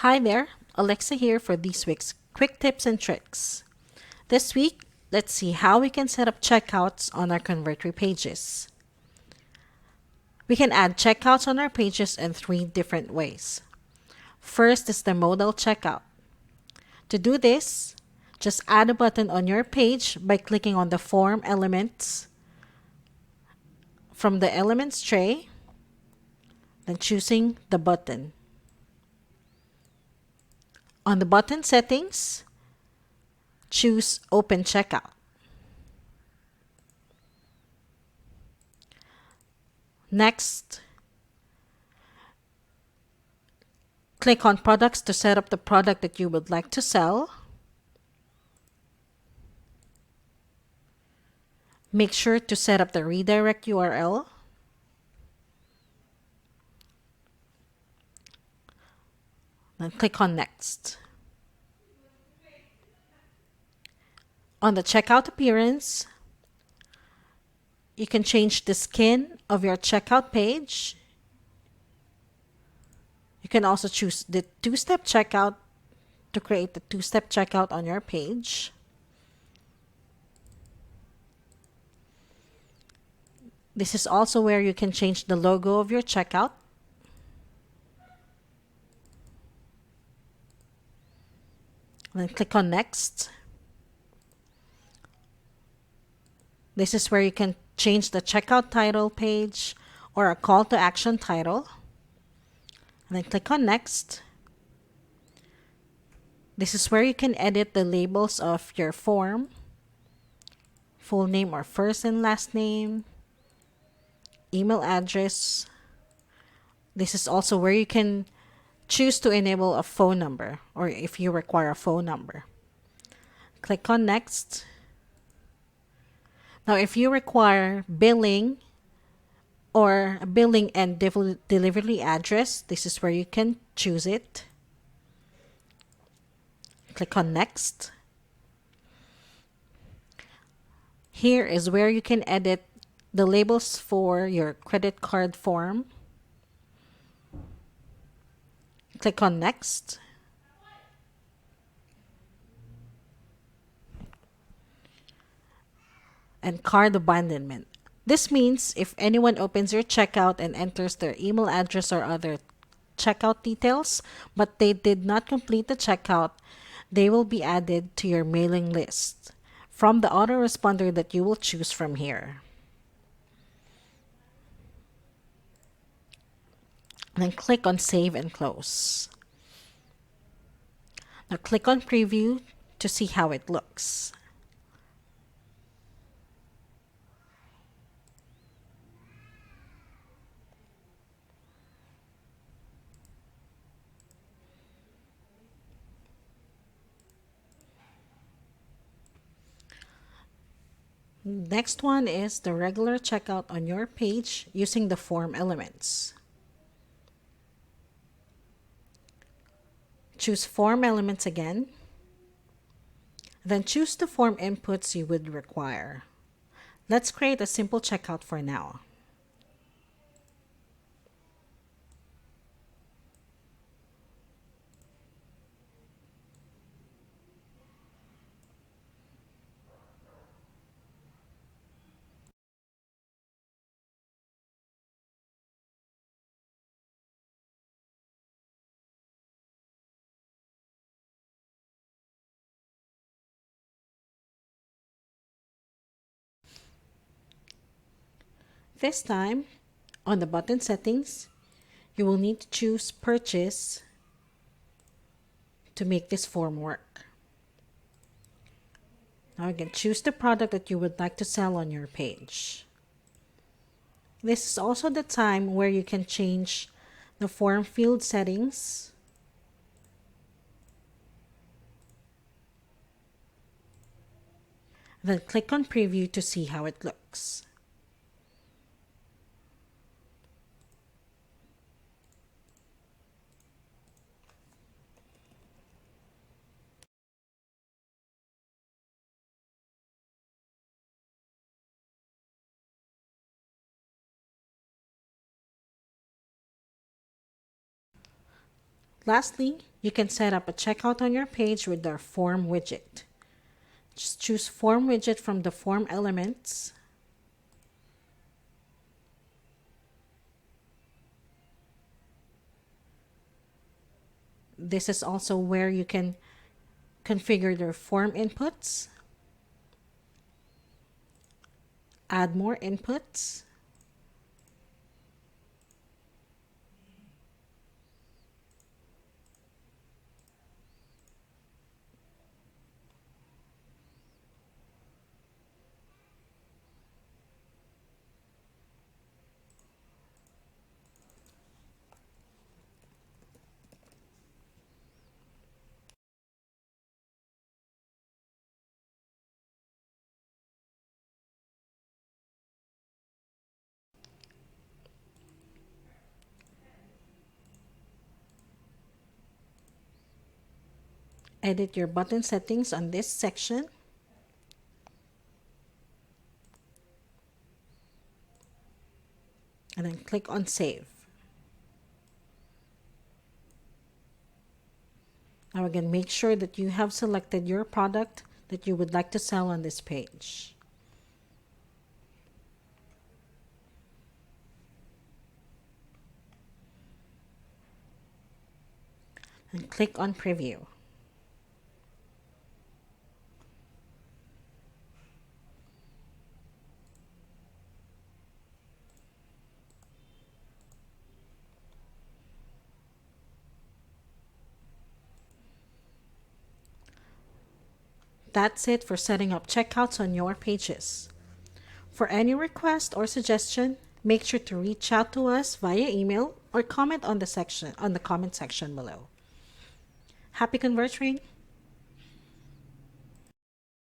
Hi there, Alexa here for this week's quick tips and tricks. This week, let's see how we can set up checkouts on our Convertri pages. We can add checkouts on our pages in three different ways. First is the modal checkout. To do this, just add a button on your page by clicking on the form elements from the elements tray, then choosing the button. On the button settings, choose Open Checkout. Next, click on Products to set up the product that you would like to sell. Make sure to set up the redirect URL. Then click on Next. On the checkout appearance, you can change the skin of your checkout page. You can also choose the two-step checkout to create the two-step checkout on your page. This is also where you can change the logo of your checkout. Then click on Next. This is where you can change the checkout title page or a call to action title. And then click on Next. This is where you can edit the labels of your form, full name or first and last name, email address. This is also where you can choose to enable a phone number or if you require a phone number. Click on Next. Now, if you require billing or a billing and delivery address, this is where you can choose it. Click on Next. Here is where you can edit the labels for your credit card form. Click on Next. And card abandonment. This means if anyone opens your checkout and enters their email address or other checkout details, but they did not complete the checkout, they will be added to your mailing list from the autoresponder that you will choose from here. Then click on Save and Close. Now click on Preview to see how it looks. Next one is the regular checkout on your page using the form elements. Choose Form Elements again. Then choose the form inputs you would require. Let's create a simple checkout for now. This time, on the button settings, you will need to choose Purchase to make this form work. Now you can choose the product that you would like to sell on your page. This is also the time where you can change the form field settings. Then click on Preview to see how it looks. Lastly, You can set up a checkout on your page with our form widget. Just choose form widget from the form elements. This is also where you can configure their form inputs, add more inputs, edit your button settings on this section, and then click on Save. Now again, make sure that you have selected your product that you would like to sell on this page. And click on Preview. That's it for setting up checkouts on your pages. For any request or suggestion, make sure to reach out to us via email or comment on the comment section below. Happy converting!